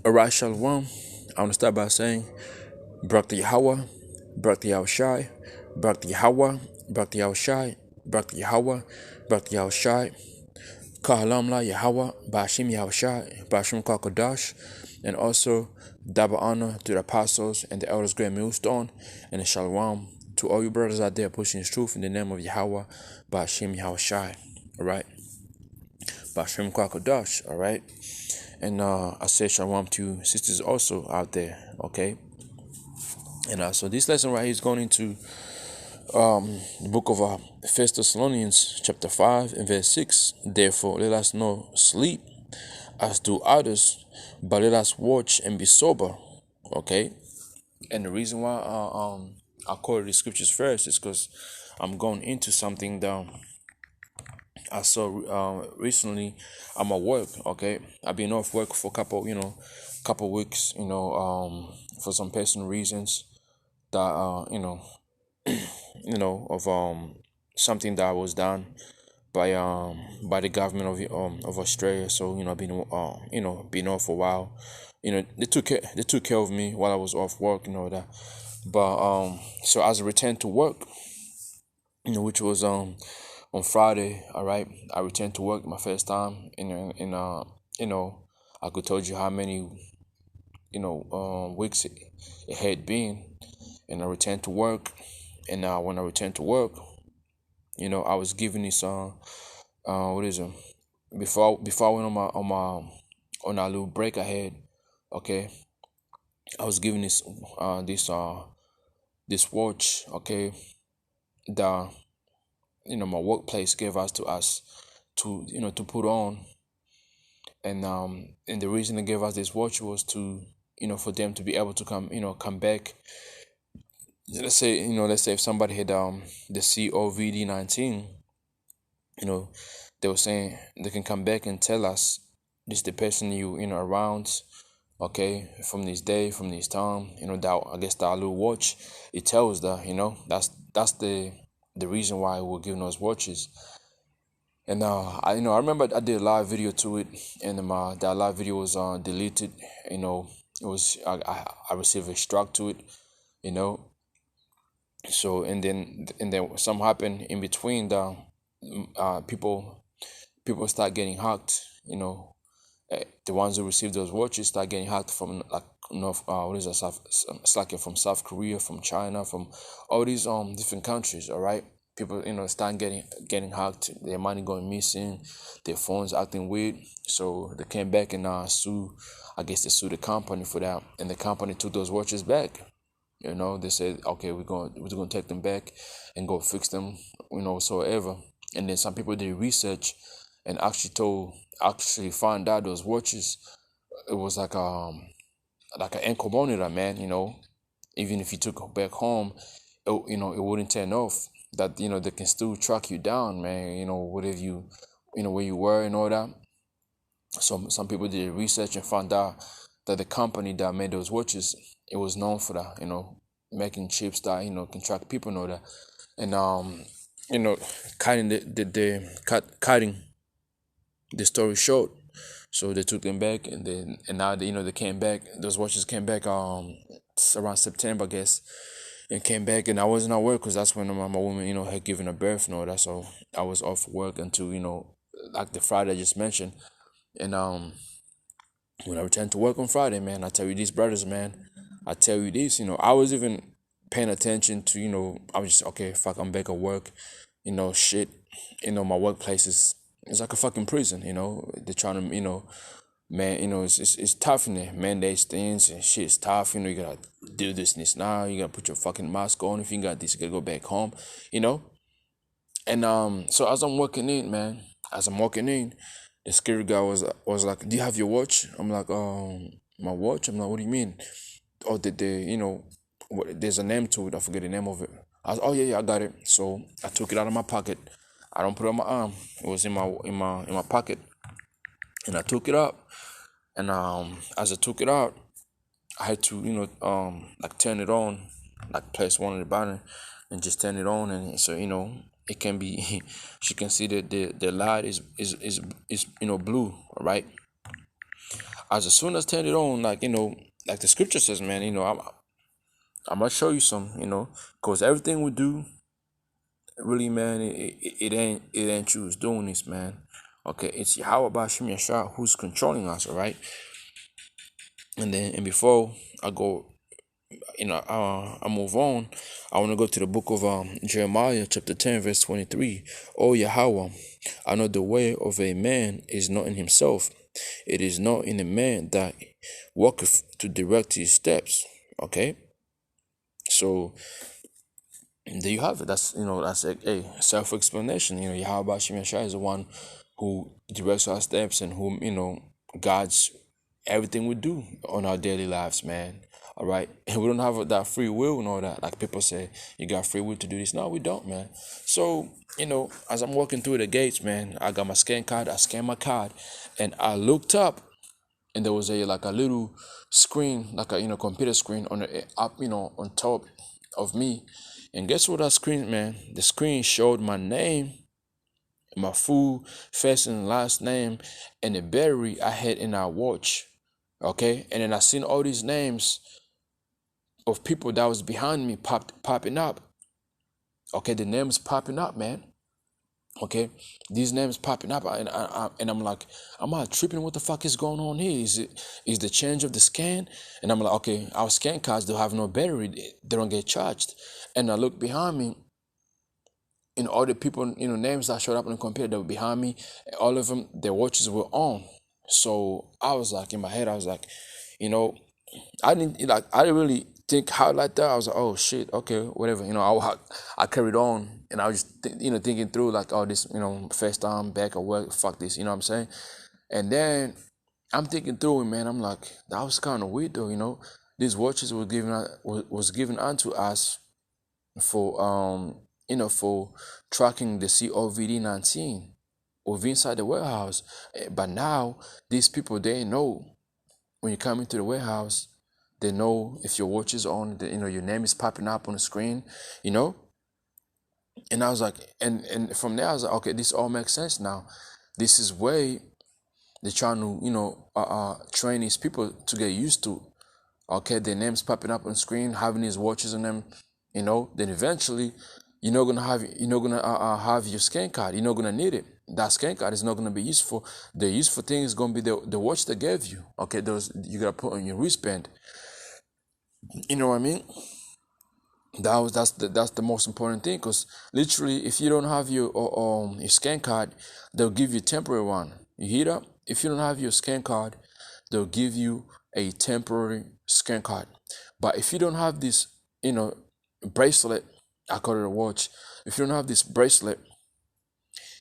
Alright, Shalom. I want to start by saying, Barak the Yahweh, Barak the Yahushai, Barak the Yahweh, Barak the Yahushai, Barak the Yahweh, Barak the Yahushai, Kahalam La Yahweh, Bashim Yahushai, Bashim Kakadash, and also double honor to the apostles and the elders, great millstone, and a Shalom to all you brothers out there pushing his truth in the name of Yahweh, Bashim Yahushai. Alright, Bashim Kakadash, alright. And I say shalom to sisters also out there, okay? And so this lesson right here is going into the book of 1 Thessalonians chapter 5 and verse 6. Therefore, let us not sleep as do others, but let us watch and be sober, okay? And the reason why I quoted the scriptures first is because I'm going into something that I saw recently. I'm at work, okay? I've been off work for a couple weeks, for some personal reasons that of something that was done by the government of Australia. So I've been been off for a while. They took care of me while I was off work, that. But so as a return to work, which was on Friday, all right, I returned to work my first time I could told you how many weeks it had been, and I returned to work. And when I returned to work, I was given this what is it, before I went on a little break I had, okay, I was given this watch, okay, that my workplace gave us to put on. And the reason they gave us this watch was to for them to be able to come back. Let's say if somebody had the COVID-19, they were saying they can come back and tell us this the person around, okay, from this day, from this time, that I guess that little watch, it tells that that's the reason why we're giving those watches. And I remember I did a live video to it, and that live video was deleted. It was I received a strike to it, So and then something happened in between. The people start getting hacked. The ones who received those watches start getting hacked from like North. What is that? It's like from South Korea, from China, from all these different countries. All right. People, start getting hacked, their money going missing, their phones acting weird. So they came back and sue. I guess they sued the company for that, and the company took those watches back. They said, okay, we're gonna take them back and go fix them, whatsoever. And then some people did research and actually found out those watches. It was like an ankle monitor, man. Even if you took it back home, it wouldn't turn off. That they can still track you down, man. Whatever where you were and all that. So some people did research and found out that the company that made those watches, it was known for that, making chips that can track people and all that. And cutting the story short. So they took them back, and now they came back. Those watches came back around September, I guess, and came back. And I wasn't at work because that's when my woman had given a birth and all that. So I was off work until like the Friday I just mentioned. And when I returned to work on Friday, man, I tell you these brothers, man, I tell you this, I was even paying attention to, I was just, okay, fuck, I'm back at work, shit, my workplace it's like a fucking prison, they're trying to, man, it's tough in there, mandates things and shit, it's tough, you gotta do this and this now, you gotta put your fucking mask on, if you got this, you gotta go back home, and so as I'm walking in, man, the security guy was like, "Do you have your watch?" I'm like, my watch?" I'm like, "What do you mean?" "Oh, there's a name to it. I forget the name of it." I was, "Oh yeah, I got it." So I took it out of my pocket. I don't put it on my arm. It was in my pocket, and I took it out. And as I took it out, I had to like turn it on, like press one of the button, and just turn it on, and so it can be. She can see that the light is blue, right? as soon as turn it on, like, like the scripture says, man, I'm gonna show you some, because everything we do, really, man, it ain't you who's doing this, man. Okay, it's Yahweh Bashim Yashar who's controlling us, all right? And before I go, I move on, I want to go to the book of Jeremiah chapter 10 verse 23. Oh Yahweh, I know the way of a man is not in himself. It is not in a man that walketh to direct his steps. Okay, so there you have it. That's a self-explanation. Yahweh Bashim Yashar is the one who directs our steps and whom guides everything we do on our daily lives, man. All right, and we don't have that free will and all that. Like people say, you got free will to do this. No, we don't, man. So as I'm walking through the gates, man, I got my scan card. I scanned my card, and I looked up, and there was a little screen, like a computer screen on the up, on top of me. And guess what that screen, man? The screen showed my name, my full first and last name, and the battery I had in our watch. Okay, and then I seen all these names of people that was behind me popping up. Okay, the names popping up, man. Okay, these names popping up, and I'm like, am I tripping? What the fuck is going on here? Is the change of the scan? And I'm like, okay, our scan cards don't have no battery, they don't get charged. And I look behind me, and all the people, names that showed up on the computer that were behind me, all of them, their watches were on. So I was like, in my head, I was like, I didn't really think how like that. I was like, oh shit, okay, whatever. I carried on, and I was just thinking through like, oh, this first time back or what, fuck this, you know what I'm saying? And then I'm thinking through it, man. I'm like, that was kind of weird though, These watches were given unto us for for tracking the COVID-19 of inside the warehouse. But now these people, they know when you come into the warehouse, they know if your watch is on, your name is popping up on the screen, And I was like, and from there I was like, okay, this all makes sense now. This is way they're trying to, train these people to get used to. Okay, their names popping up on the screen, having these watches on them, Then eventually, you're not gonna have your scan card. You're not gonna need it. That scan card is not gonna be useful. The useful thing is gonna be the watch they gave you. Okay, those you gotta put on your wristband. You know what I mean? That's the most important thing, because literally, if you don't have your scan card, they'll give you a temporary one. You hear that? If you don't have your scan card, they'll give you a temporary scan card. But if you don't have this, bracelet, I call it a watch. If you don't have this bracelet,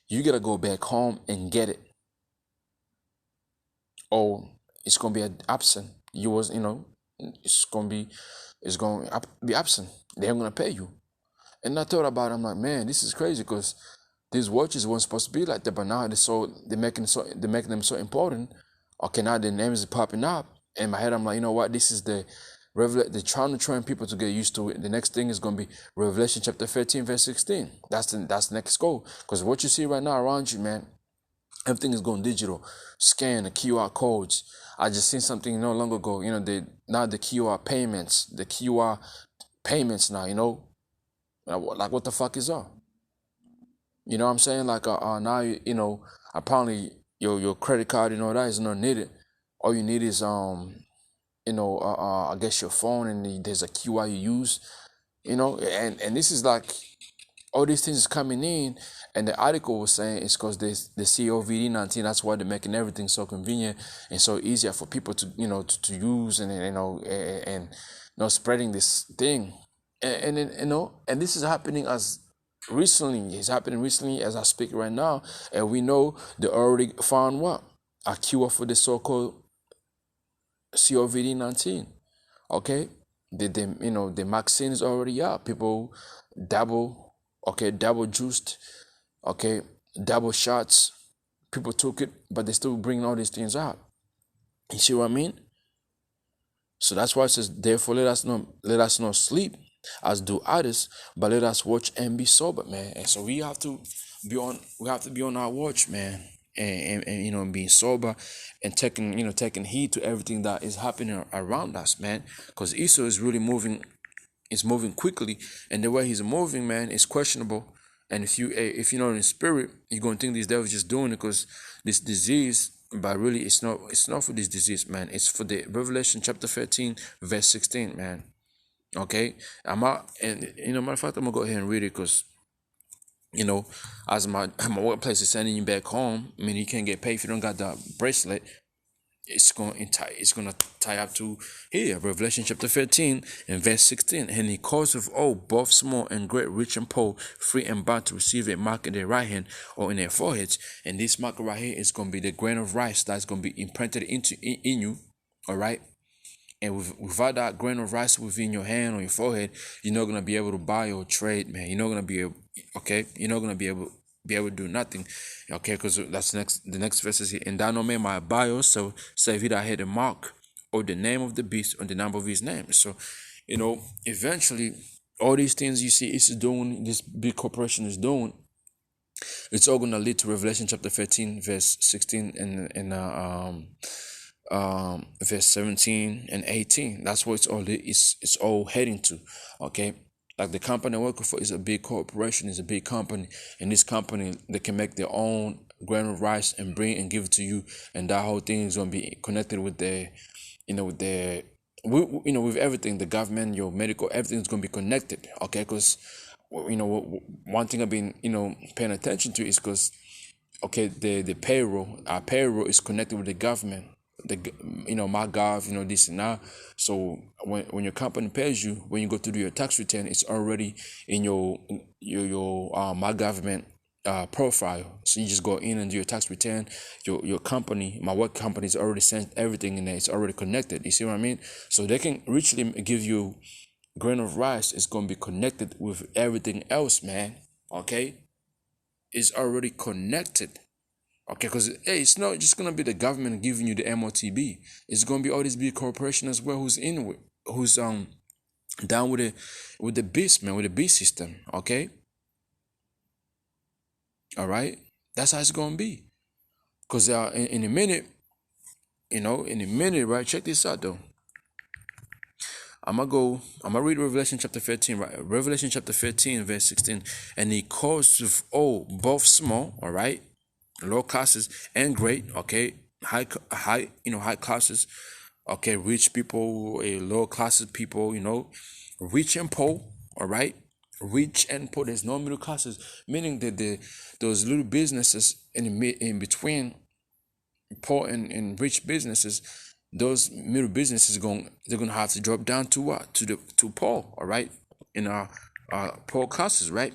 you gotta go back home and get it, or it's gonna be absent. It's going to be absent. They ain't gonna pay you. And I thought about it. I'm like, man, this is crazy, because these watches weren't supposed to be like that, but now they're making them so important. Okay, now the names are popping up. In my head, I'm like, you know what? This is they're trying to train people to get used to it. The next thing is gonna be Revelation chapter 13, verse 16. That's the next goal. Because what you see right now around you, man, everything is going digital. Scan the QR codes. I just seen something no long ago. Now the QR payments, now. Like what the fuck is up? You know what I'm saying? Like now apparently your credit card, that is not needed. All you need is I guess your phone, and there's a QR you use. And this is like, all these things is coming in, and the article was saying it's because the COVID-19. That's why they're making everything so convenient and so easier for people to to use, and spreading this thing, and this is happening as recently. It's happening recently as I speak right now, and we know they already found what a cure for the so-called COVID-19. Okay, the vaccine is already out. People double juiced, double shots. People took it, but they still bring all these things out. You see what I mean? So that's why it says, therefore let us not sleep as do others, but let us watch and be sober, man. And so we have to be on our watch, man. and being sober and taking heed to everything that is happening around us, man. Because Esau is really moving, is moving quickly, and the way he's moving, man, is questionable. And if you're not in the spirit, you're gonna think this devil's just doing it because this disease, but really it's not for this disease, man. It's for the Revelation chapter 13, verse 16, man. Okay, I'm out, and matter of fact, I'm gonna go ahead and read it because you know, as my workplace is sending you back home. I mean, you can't get paid if you don't got the bracelet. It's gonna tie up to here, Revelation chapter 13 and verse 16. And he caused of all, both small and great, rich and poor, free and bond, to receive a mark in their right hand or in their foreheads. And this mark right here is gonna be the grain of rice that's gonna be imprinted in you. All right. And without that grain of rice within your hand or your forehead, you're not gonna be able to buy or trade, man. You're not gonna be able, okay. You're not gonna be able to do nothing, okay. Because that's the next verse is here. And thou no man might buy also, save he that had a mark or the name of the beast or the number of his name. So, eventually, all these things you see is doing, this big corporation is doing, it's all gonna lead to Revelation chapter 13, verse 16 and verse 17 and 18. That's what it's all heading to. Okay. Like the company I work for is a big corporation, is a big company, and this company, they can make their own grain of rice and bring and give it to you, and that whole thing is gonna be connected with with everything, the government, your medical, everything's gonna be connected. Okay, because one thing I've been paying attention to is because okay, the payroll, our payroll is connected with the government, the my gov, this and that. So when your company pays you, when you go to do your tax return, it's already in your my government profile. So you just go in and do your tax return. Your company, my work company, is already sent everything in there. It's already connected. You see what I mean? So they can richly give you grain of rice. It's gonna be connected with everything else, man. Okay, it's already connected. Okay, because hey, it's not just gonna be the government giving you the motb. It's gonna be all these big corporations as well who's down with the beast, man, with the beast system. Okay, all right, that's how it's gonna be. Because in a minute, right? Check this out though. I'm gonna read Revelation chapter 13, right? Revelation chapter 13, verse 16. And he caused of all, both small, all right, low classes and great, okay, high classes, okay, rich people, low classes people, rich and poor, all right, rich and poor. There's no middle classes, meaning that those little businesses in between poor and rich businesses, those middle businesses they're gonna have to drop down to what, to poor, all right, in our poor classes, right?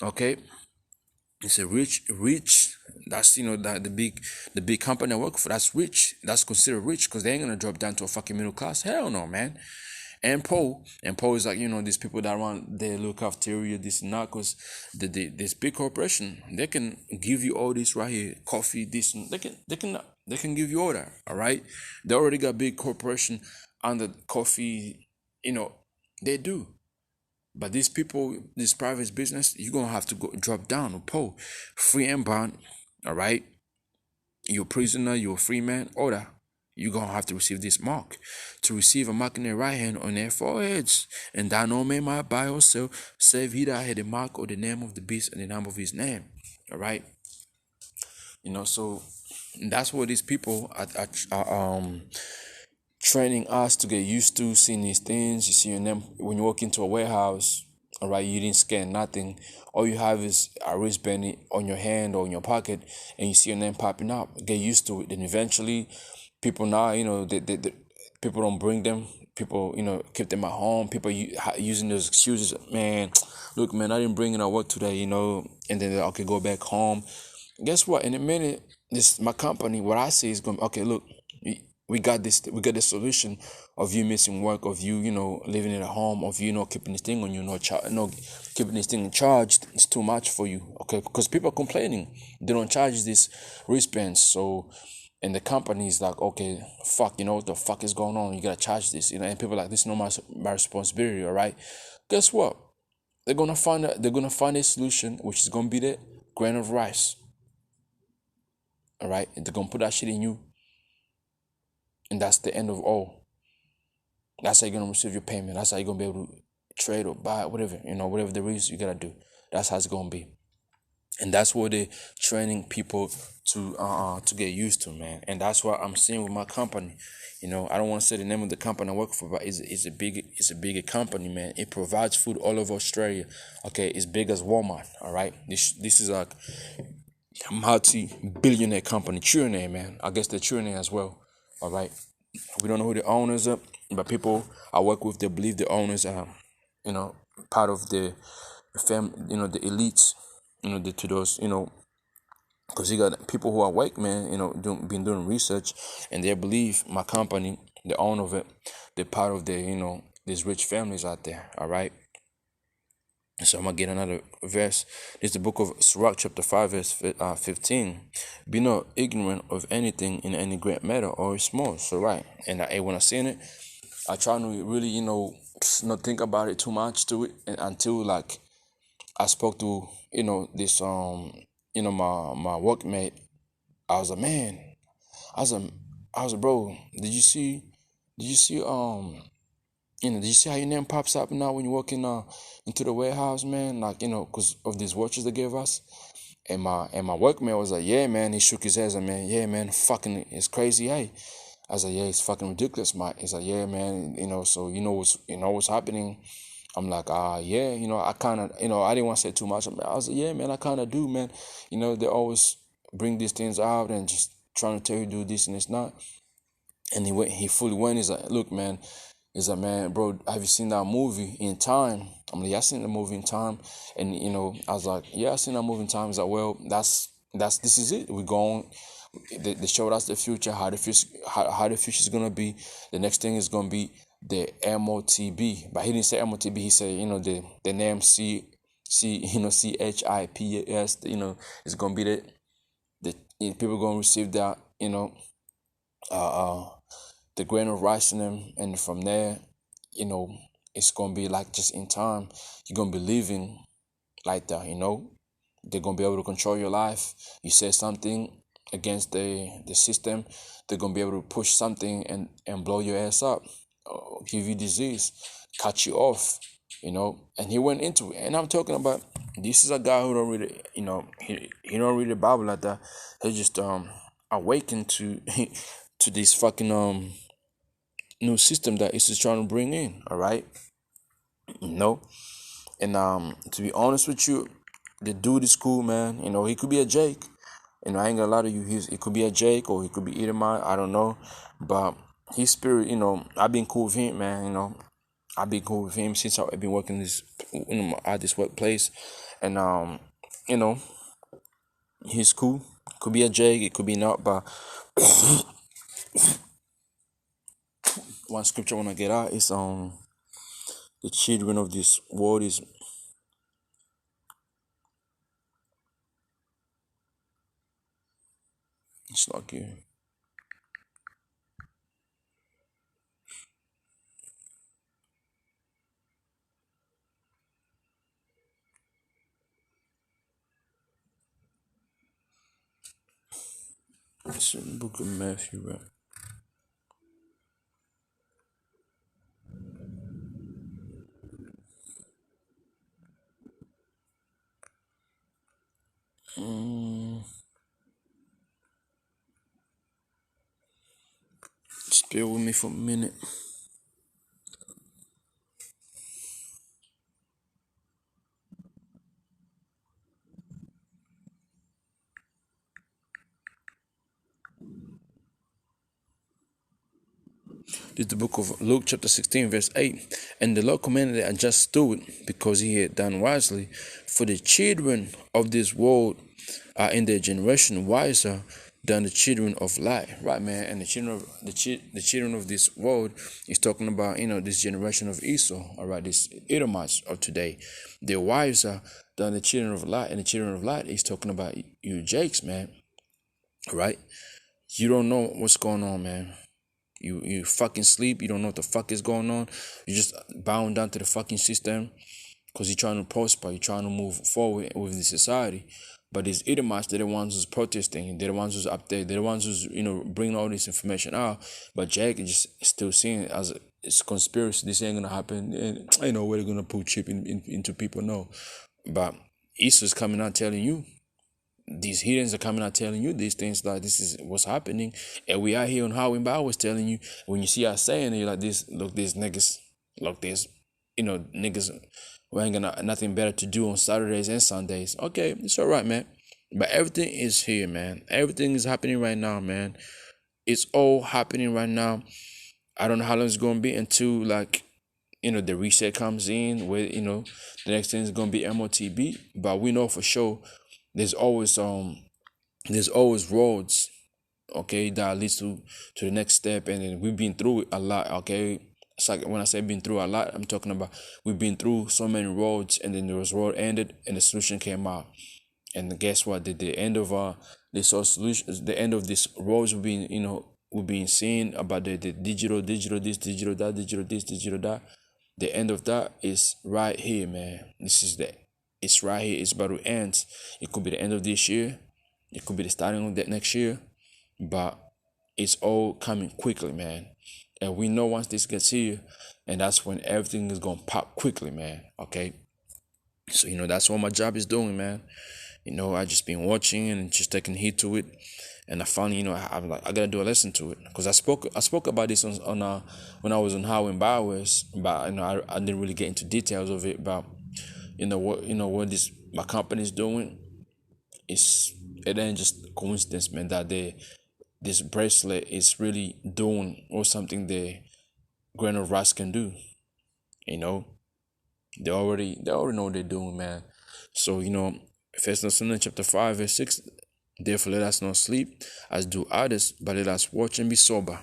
Okay, it's a rich. That's that the big company I work for. That's rich. That's considered rich because they ain't gonna drop down to a fucking middle class. Hell no, man. And Poe is like these people that run their little cafeteria, this and that. Cause this big corporation, they can give you all this right here, coffee, this. And they can give you all that. All right. They already got big corporation under coffee. They do. But these people, this private business, you're gonna have to go drop down or pull. Free and bond, all right? You're a prisoner, you're a free man, order. You're gonna have to receive this mark. To receive a mark in their right hand on their foreheads. And thou no man might buy or sell, save he that had the mark or the name of the beast and the name of his name. All right? So that's what these people are training us to get used to seeing these things. You see them when you walk into a warehouse, all right, you didn't scan nothing. All you have is a wristband on your hand or in your pocket, and you see your name popping up. Get used to it. Then eventually, people now, people don't bring them. People, keep them at home. People using those excuses. Man, look, man, I didn't bring it at work today, and then they're okay, go back home. Guess what? In a minute, my company, what I say is going, okay, look, we got this solution of you missing work, of you, living at home, of you, keeping this thing on you, keeping this thing charged. It's too much for you, okay? Because people are complaining. They don't charge this wristbands. So, and the company is like, okay, fuck, what the fuck is going on? You gotta charge this, and people are like, this is not my responsibility, all right? Guess what? They're gonna find a solution, which is gonna be the grain of rice. All right, they're gonna put that shit in you, and that's the end of all. That's how you're gonna receive your payment. That's how you're gonna be able to trade or buy whatever, whatever the reason you gotta do. That's how it's gonna be. And that's what they're training people to get used to, man. And that's what I'm seeing with my company. I don't want to say the name of the company I work for, but it's a bigger company, man. It provides food all over Australia. Okay, it's big as Walmart. All right, this is like a multi-billionaire company, trillionaire, man. I guess they're trillionaire as well. All right, we don't know who the owners are, but people I work with, they believe the owners are, part of the the elites, to those, because you got people who are white, man, been doing research, and they believe my company, the owner of it, they're part of the, these rich families out there. All right. So I'm gonna get another verse. It's the book of Sirach, chapter 5, verse 15. Be not ignorant of anything in any great matter or small. So right, and when I seen it, I try to really, not think about it too much to it, until like I spoke to, this my workmate. I was like, man, I was like, bro, did you see how your name pops up now when you walk into the warehouse, man? Like, because of these watches they gave us. And my workmate was like, yeah, man. He shook his head. Like, man, yeah, man, fucking, it's crazy, hey. I was like, yeah, it's fucking ridiculous, Mike. He's like, yeah, man, so what's happening. I'm like, yeah, I kind of, I didn't want to say too much. I was like, yeah, man, I kind of do, man. They always bring these things out and just trying to tell you do this and it's not. And he fully went. He's like, look, man. He's like, man, bro, have you seen that movie In Time? I'm like, yeah, I seen the movie In Time. And, I was like, yeah, I seen that movie In Time. He's like, well, this is it. We're going. They showed us the future, how the future is gonna be. The next thing is gonna be the motb, but he didn't say motb. He said, the name CHIPS. It's gonna be the people gonna receive that. The grain of rice in them, and from there, it's gonna be like just in time. You're gonna be living like that. They're gonna be able to control your life. You say something against the system, they're gonna be able to push something and blow your ass up, give you disease, cut you off, And he went into it, and I'm talking about, this is a guy who don't really, he don't read the Bible like that. He just awakened to to this fucking new system that is just trying to bring in. All right, and to be honest with you, the dude is cool, man. He could be a Jake. I ain't gonna lie to you. He could be a Jake, or he could be Edomite. I don't know, but his spirit, I've been cool with him, man. I've been cool with him since I've been working at this workplace, and he's cool. Could be a Jake, it could be not, but one scripture I wanna get out is the children of this world is. It's not good. It's in the book of Matthew, right? Just bear with me for a minute. This is the book of Luke, chapter 16, verse 8. And the Lord commanded a just steward, because he had done wisely. For the children of this world are in their generation wiser than the children of light. Right, man. And the children of this world is talking about, this generation of Esau. All right, this Edomites of today. They're wiser than the children of light. And the children of light is talking about you Jakes, man. All right. You don't know what's going on, man. You fucking sleep. You don't know what the fuck is going on. You're just bound down to the fucking system. because you're trying to prosper, you're trying to move forward with the society. But these Edomites, they're the ones who's protesting, they're the ones who's up there, they're the ones who's bringing all this information out. But Jack is just still seeing it as it's conspiracy. This ain't gonna happen, and where they're gonna put chip into people. No, but Esau's coming out telling you. These heathens are coming out telling you these things, like this is what's happening, and we out here on Howard Bowers telling you. When you see us saying it, you're like, this, look, these niggas, look, this, niggas, we ain't gonna nothing better to do on Saturdays and Sundays. Okay, it's all right, man. But everything is here, man. Everything is happening right now, man. It's all happening right now. I don't know how long it's gonna be until, like, the reset comes in, where the next thing is gonna be motb. But we know for sure there's always roads, okay, that leads to the next step. And then we've been through it a lot, okay. It's like, when I say been through a lot, I'm talking about we've been through so many roads, and then there was road ended and the solution came out. And guess what? The end of this solution, the end of this roads we've been seeing about the digital this, digital that, digital this, digital that. The end of that is right here, man. It's right here. It's about to end. It could be the end of this year. It could be the starting of that next year. But it's all coming quickly, man. And we know once this gets here, and that's when everything is gonna pop quickly, man. Okay. So that's what my job is doing, man. I just been watching and just taking heed to it. And I finally, I'm like, I gotta do a lesson to it, because I spoke about this on when I was on Howard Bowers, but I didn't really get into details of it. But what this my company is doing, it ain't just coincidence, man, that this bracelet is really doing or something the grain of rice can do. They already know what they're doing, man. So First Thessalonians chapter 5 verse 6. Therefore let us not sleep as do others, but let us watch and be sober.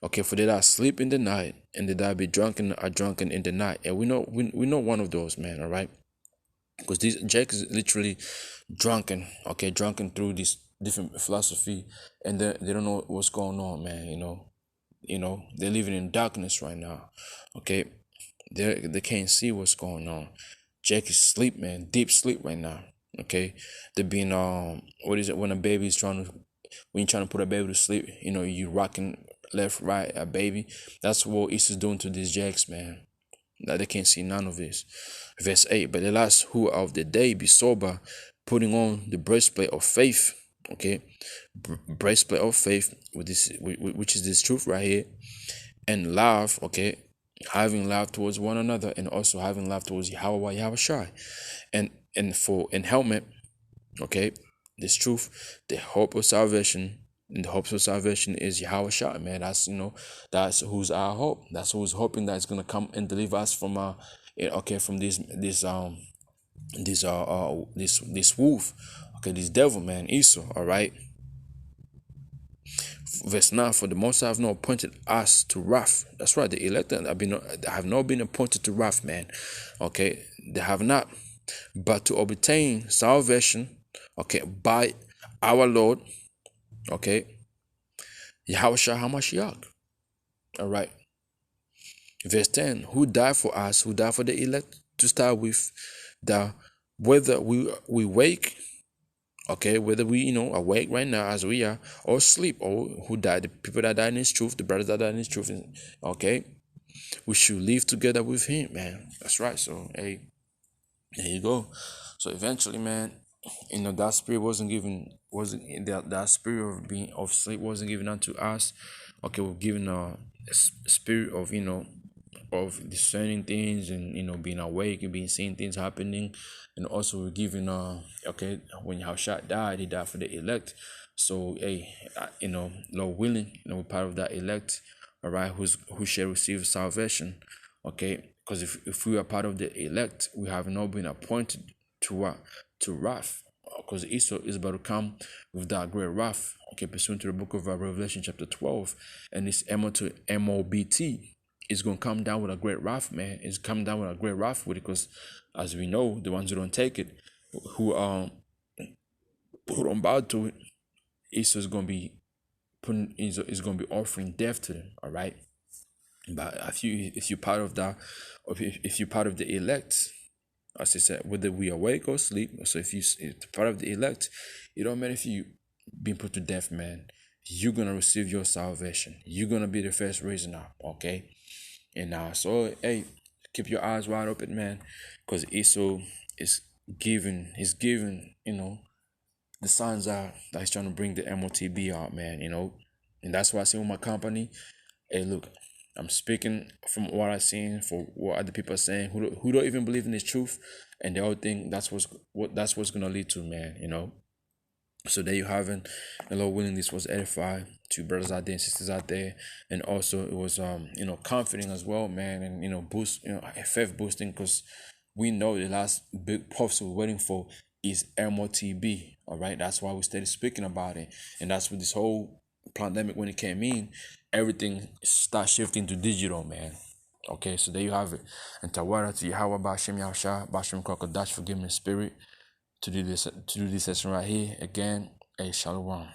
Okay, for they that sleep in the night, and they that be drunken are drunken in the night. And we know one of those, man. All right, because this Jack is literally drunken. Okay, drunken through this different philosophy, and they don't know what's going on, man. They're living in darkness right now. Okay, they can't see what's going on. Jack is asleep, man, deep sleep right now. Okay, they're being what is it when a baby is when you're trying to put a baby to sleep, you rocking left, right, a baby. That's what East is doing to these Jacks, man. That they can't see none of this. Verse 8, but the last who of the day be sober, putting on the breastplate of faith. Okay, breastplate of faith, which is this truth right here, and love. Okay, having love towards one another, and also having love towards Yahweh Shai, and helmet. Okay, this truth, the hope of salvation. And the hope of salvation is Yahweh Shai, man. That's who's our hope. That's who's hoping that it's gonna come and deliver us from from this wolf, okay, this devil, man, Esau. All right. Verse 9, for the Most High have not appointed us to wrath. That's right, the elect have not been appointed to wrath, man. Okay, they have not, but to obtain salvation, okay, by our Lord, okay, Yahushua HaMashiach. All right. Verse 10, who died for us, who died for the elect, to start with, that whether we wake, okay, whether we, awake right now as we are, or sleep, or who died, the people that died in his truth, the brothers that died in his truth, okay, we should live together with him, man. That's right. So, hey, there you go. So eventually, man, that spirit that spirit of sleep wasn't given unto us. Okay, we're given a spirit of of discerning things, and being awake and being seeing things happening. And also we're given okay, when Yahushua died, he died for the elect. So hey, Lord willing, we're part of that elect, all right, who shall receive salvation. Okay, because if we are part of the elect, we have not been appointed to what? To wrath. Because Esau is about to come with that great wrath. Okay, pursuant to the book of Revelation chapter 12. And this MOBT is going to come down with a great wrath, man. It's coming down with a great wrath with it, because as we know, the ones who don't take it, who don't bow to it, Esau is going to be is going to be offering death to them, all right? But if you're part of that, or if you're part of the elect, as I said, whether we awake or sleep. So if part of the elect, it don't matter if you been put to death, man. You're gonna receive your salvation. You're gonna be the first raising up, okay? And so hey, keep your eyes wide open, man, because Esau is giving, the signs are that he's trying to bring the motb out, man. And that's why I say with my company, hey, look, I'm speaking from what I've seen, for what other people are saying, who don't even believe in this truth, and they all think that's what's gonna lead to, man. So there you have it. The Lord willing, this was edify to brothers out there and sisters out there, and also it was comforting as well, man, and boost, faith boosting, because we know the last big prophecy we're waiting for is motb. All right, that's why we started speaking about it, and that's what this whole pandemic, when it came in, everything start shifting to digital, man. Okay, so there you have it. And Tawara to Yahweh Bashem Yahshua Bashem Kwakadash, forgive me spirit to do this session right here again. A shalom.